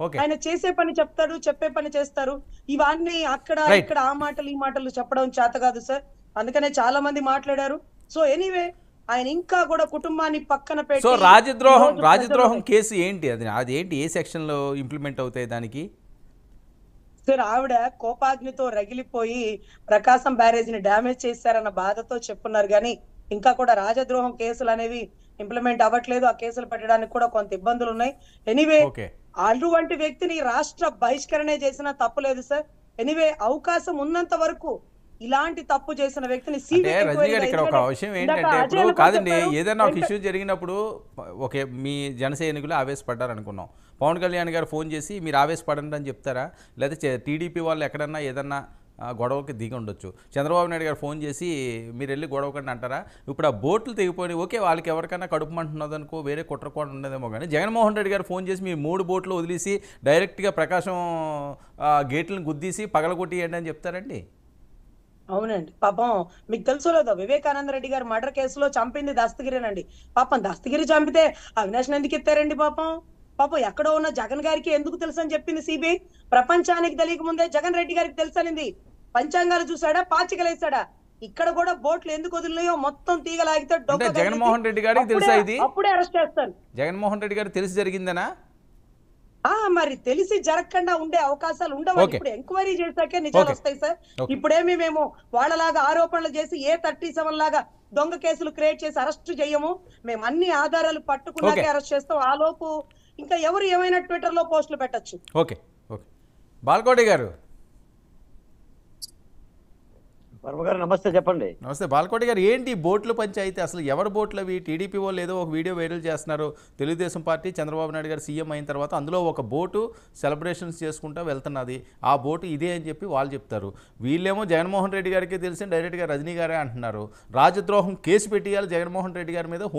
Okay. ఆయన చేసే పని చెప్తాడు, చెప్పే పని చేస్తారు. ఇవన్నీ అక్కడ, రైట్. ఇక్కడ ఆ మాటలు, ఈ మాటలు చెప్పడం చేత కాదు సార్. అందుకనే చాలా మంది మాట్లాడారు. సో, ఎనీవే ఆయన ఇంకా గూడా కుటుంబాన్ని పక్కన సో పెట్టి రాజద్రోహం ఈరోజు రాజద్రోహం ప్రజల్లోకి కేసు ఏంటి? అదేంటి? ఏ సెక్షన్‌లో ఇంప్లిమెంట్ అవుతాయి దానికి? సార్ ఆవిడ కోపాగ్నితో రగిలిపోయి ప్రకాశం బ్యారేజ్‌ని డ్యామేజ్ చేశారన్న బాధతో చెప్పున్నారు గానీ, ఇంకా కూడా రాజద్రోహం కేసులనేవి ఇంప్లిమెంట్ అవ్వట్లేదు. ఆ కేసులు పెట్టడానికి కూడా కొంత ఇబ్బందులున్నాయి. Anyway okay. అటువంటి వ్యక్తిని రాష్ట్ర బహిష్కరణే చేసినా తప్పులేదు సార్. ఎనీవే అవకాశం ఉన్నంత వరకు ఇలాంటి తప్పు చేసిన వ్యక్తిని అంటే సీబీఐ రజనీ ఎంక్వైరీగా గారు ఇక్కడ ఒక ఎందుకంటే విషయం ఇందాక ఏంటంటే ఇప్పుడు అజయ్ అన్న కూడా కాదండి చెప్పారు. ఏదైనా ఒక ఇష్యూ జరిగినప్పుడు ఓకే మీ జన సైనికులు ఆవేశపడ్డారు అనుకున్నాం. పవన్ కళ్యాణ్ గారు ఫోన్ చేసి మీరు ఆవేశపడండి అని చెప్తారా? లేదా టీడీపీ వాళ్ళు ఎక్కడన్నా ఏదన్నా గొడవకి దిగి ఉండొచ్చు. చంద్రబాబు నాయుడు గారు ఫోన్ చేసి మీరు వెళ్ళి గొడవకండి అంటారా? ఇప్పుడు ఆ బోట్లు తెగిపోయి ఓకే వాళ్ళకి ఎవరికైనా కడుపు మంటున్నదనుకో వేరే కుట్ర కూడా ఉండదేమో కానీ జగన్మోహన్ రెడ్డి గారు ఫోన్ చేసి మీరు 3 బోట్లు వదిలేసి డైరెక్ట్గా ప్రకాశం గేట్లను గుద్దీసి పగలగొట్టియండి అని చెప్తారండి? అవునండి. పాపం మీకు తెలుసో లేదో వివేకానంద రెడ్డి గారు మర్డర్ కేసులో చంపింది దస్తగిరేనండి. పాపం దస్తగిరి చంపితే అవినాష్‌ని ఎందుకు ఎత్తారండి పాపం? పాపం ఎక్కడో ఉన్న జగన్ గారికి ఎందుకు తెలుసని చెప్పింది సీబీఐ? ప్రపంచానికి తెలియక ముందే జగన్ రెడ్డి గారికి తెలుసనింది. పంచాంగాలు చూసాడా? పాచికలేసాడా? ఇక్కడ కూడా బోట్లు ఎందుకు వదిలినాయో మొత్తం తీగ లాగితే అంటే డొక్క కదిలిద్ది. జగన్మోహన్ రెడ్డి గారికి అప్పుడే తెలుసా ఇది? అప్పుడే అరెస్ట్ చేస్తారు. జగన్మోహన్ రెడ్డి గారు తెలిసి జరిగిందనా? మరి తెలిసి జరగకుండా ఉండే అవకాశాలు ఉండవండి. ఓకే. ఇప్పుడు ఎంక్వైరీ చేశాకే ఓకే. నిజాలొస్తాయి సార్. ఓకే. ఇప్పుడేమి మేము వాళ్ళలాగా ఆరోపణలు చేసి ఏ 37 లాగా దొంగ కేసులు క్రియేట్ చేసి అరెస్ట్ చేయము. మేము అన్ని ఆధారాలు ఓకే. పట్టుకున్నాకే అరెస్ట్ చేస్తాం. ఆలోపు ఇంకా ఎవరు ఏమైనా ట్విట్టర్‌లో పోస్టులు పెట్టొచ్చు. ఓకే. ఓకే. బాలకోటి గారు. వర్మ గారు నమస్తే చెప్పండి. నమస్తే బాలకోటి గారు. ఏంటి ఈ బోట్ల పంచాయితీ? అసలు ఎవరి బోట్లు అవి? టీడీపీ వాళ్ళు ఏదో ఒక వీడియో వైరల్ చేస్తున్నారు. తెలుగుదేశం పార్టీ చంద్రబాబు నాయుడు గారు సీఎం అయిన తర్వాత అందులో ఒక బోటు సెలబ్రేషన్స్ చేసుకుంటూ వెళ్తున్నది. ఆ బోటు ఇదే అని చెప్పి వాళ్ళు చెప్తారు. వీళ్ళేమో జగన్మోహన్ రెడ్డి గారికి తెలిసి డైరెక్ట్గా రజనీ గారే అంటున్నారు. రాజద్రోహం కేసు పెట్టియాలి జగన్మోహన్ రెడ్డి గారి మీద.